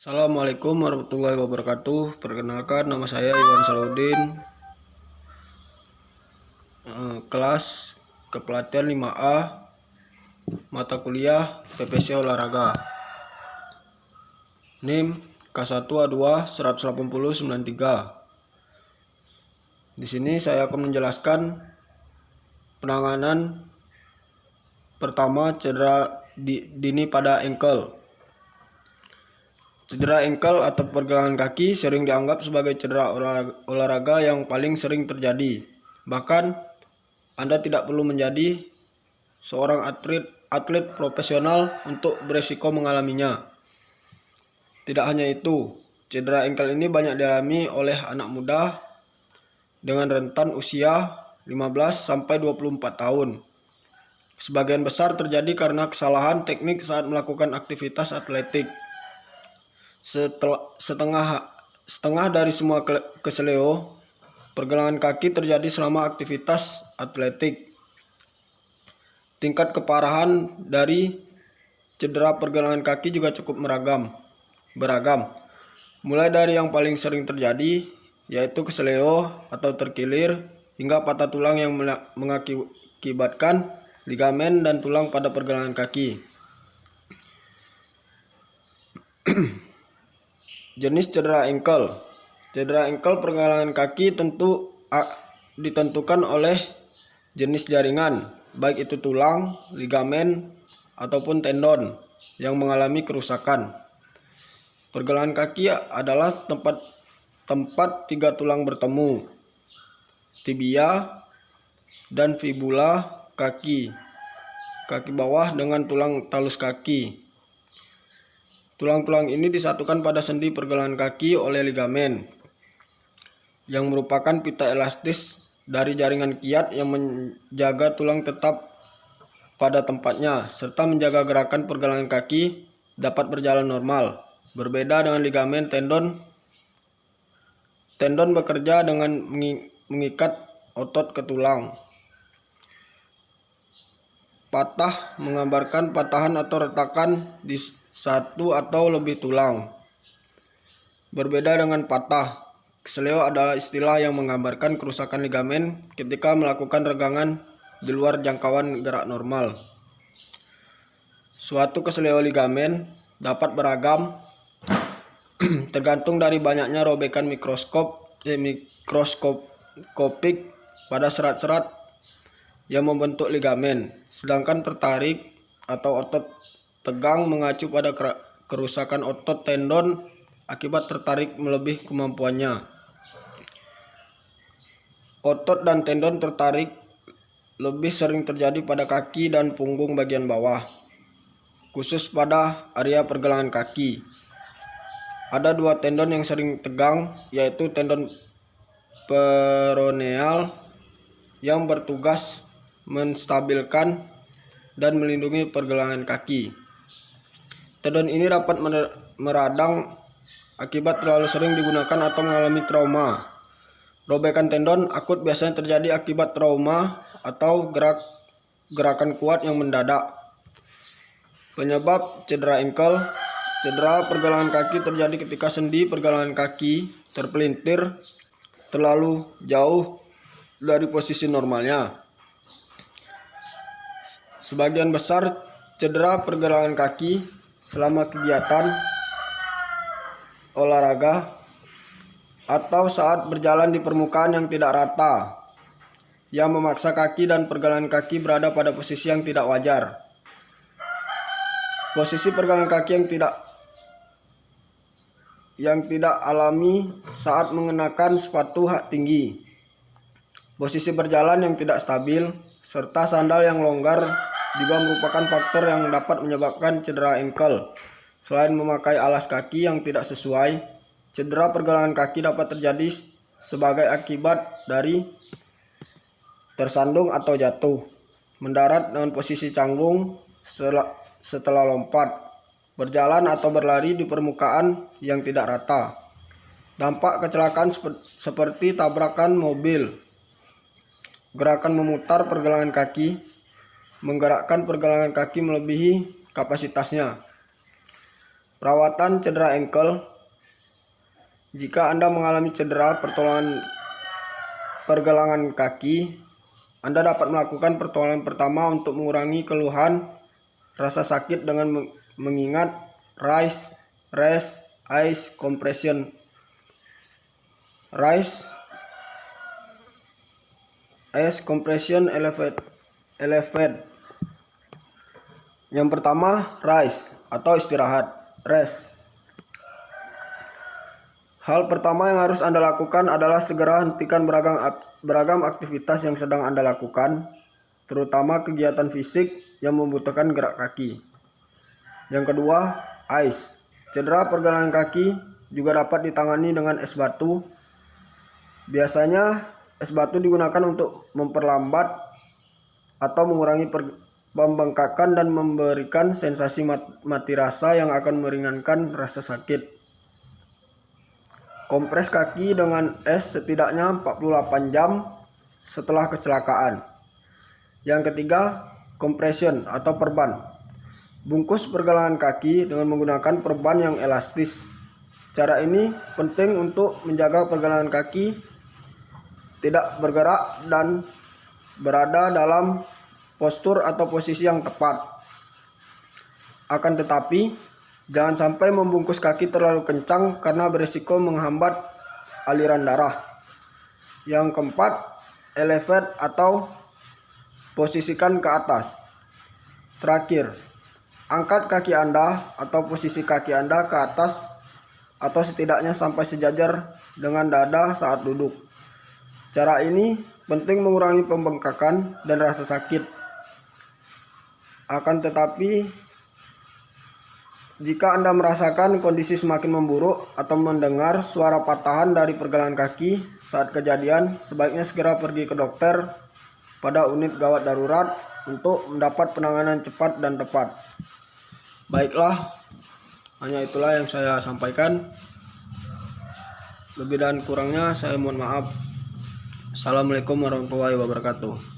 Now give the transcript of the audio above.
Assalamualaikum warahmatullahi wabarakatuh. Perkenalkan, nama saya Iwan Salahuddin, kelas kepelatihan 5A, mata kuliah PPC olahraga. NIM K1A2 18093. Di sini saya akan menjelaskan penanganan pertama cedera dini pada ankle. Cedera ankle atau pergelangan kaki sering dianggap sebagai cedera olahraga yang paling sering terjadi. Bahkan Anda tidak perlu menjadi seorang atlet profesional untuk beresiko mengalaminya. Tidak hanya itu, cedera ankle ini banyak dialami oleh anak muda dengan rentan usia 15 sampai 24 tahun. Sebagian besar terjadi karena kesalahan teknik saat melakukan aktivitas atletik. Setengah dari semua keseleo pergelangan kaki terjadi selama aktivitas atletik. Tingkat keparahan dari cedera pergelangan kaki juga cukup beragam. Mulai dari yang paling sering terjadi, yaitu keseleo atau terkilir, hingga patah tulang yang mengakibatkan ligamen dan tulang pada pergelangan kaki. Jenis cedera ankle. Cedera ankle pergelangan kaki tentu ditentukan oleh jenis jaringan, baik itu tulang, ligamen, ataupun tendon yang mengalami kerusakan. Pergelangan kaki adalah tempat tiga tulang bertemu, tibia dan fibula kaki bawah dengan tulang talus kaki. Tulang-tulang ini disatukan pada sendi pergelangan kaki oleh ligamen, yang merupakan pita elastis dari jaringan kiat yang menjaga tulang tetap pada tempatnya, serta menjaga gerakan pergelangan kaki dapat berjalan normal. Berbeda dengan ligamen, tendon bekerja dengan mengikat otot ke tulang. Patah menggambarkan patahan atau retakan di satu atau lebih tulang. Berbeda dengan patah, keseleo adalah istilah yang menggambarkan kerusakan ligamen ketika melakukan regangan di luar jangkauan gerak normal. Suatu keseleo ligamen dapat beragam tergantung dari banyaknya robekan mikroskopik pada serat-serat yang membentuk ligamen, sedangkan tertarik atau otot tegang mengacu pada kerusakan otot tendon akibat tertarik melebihi kemampuannya. Otot dan tendon tertarik lebih sering terjadi pada kaki dan punggung bagian bawah, khusus pada area pergelangan kaki. Ada dua tendon yang sering tegang, yaitu tendon peroneal yang bertugas menstabilkan dan melindungi pergelangan kaki. Tendon ini dapat meradang akibat terlalu sering digunakan atau mengalami trauma. Robekan tendon akut biasanya terjadi akibat trauma atau gerakan kuat yang mendadak. Penyebab cedera ankle. Cedera pergelangan kaki terjadi ketika sendi pergelangan kaki terpelintir terlalu jauh dari posisi normalnya. Sebagian besar cedera pergelangan kaki selama kegiatan olahraga atau saat berjalan di permukaan yang tidak rata, yang memaksa kaki dan pergelangan kaki berada pada posisi yang tidak wajar. Posisi pergelangan kaki yang tidak alami saat mengenakan sepatu tinggi, posisi berjalan yang tidak stabil, serta sandal yang longgar juga merupakan faktor yang dapat menyebabkan cedera ankle. Selain memakai alas kaki yang tidak sesuai, cedera pergelangan kaki dapat terjadi sebagai akibat dari tersandung atau jatuh, mendarat dengan posisi canggung setelah lompat, berjalan atau berlari di permukaan yang tidak rata. Dampak kecelakaan seperti tabrakan mobil, gerakan memutar pergelangan kaki, menggerakkan pergelangan kaki melebihi kapasitasnya. Perawatan cedera ankle. Jika Anda mengalami cedera pergelangan kaki, Anda dapat melakukan pertolongan pertama untuk mengurangi keluhan rasa sakit dengan mengingat rise, rest, ice, compression. Rise, ice, compression, elevate. Yang pertama, rise atau istirahat, rest. Hal pertama yang harus Anda lakukan adalah segera hentikan beragam aktivitas yang sedang Anda lakukan, terutama kegiatan fisik yang membutuhkan gerak kaki. Yang kedua, ice. Cedera pergelangan kaki juga dapat ditangani dengan es batu. Biasanya es batu digunakan untuk memperlambat atau mengurangi pembengkakan dan memberikan sensasi mati rasa yang akan meringankan rasa sakit. Kompres kaki dengan es setidaknya 48 jam setelah kecelakaan. Yang ketiga, compression atau perban. Bungkus pergelangan kaki dengan menggunakan perban yang elastis. Cara ini penting untuk menjaga pergelangan kaki tidak bergerak dan berada dalam postur atau posisi yang tepat. Akan tetapi, jangan sampai membungkus kaki terlalu kencang karena berisiko menghambat aliran darah. Yang keempat, elevate atau posisikan ke atas. Terakhir, angkat kaki Anda atau posisi kaki Anda ke atas atau setidaknya sampai sejajar dengan dada saat duduk. Cara ini penting mengurangi pembengkakan dan rasa sakit. Akan tetapi, jika Anda merasakan kondisi semakin memburuk atau mendengar suara patahan dari pergelangan kaki saat kejadian, sebaiknya segera pergi ke dokter pada unit gawat darurat untuk mendapat penanganan cepat dan tepat. Baiklah, hanya itulah yang saya sampaikan. Lebih dan kurangnya saya mohon maaf. Assalamualaikum warahmatullahi wabarakatuh.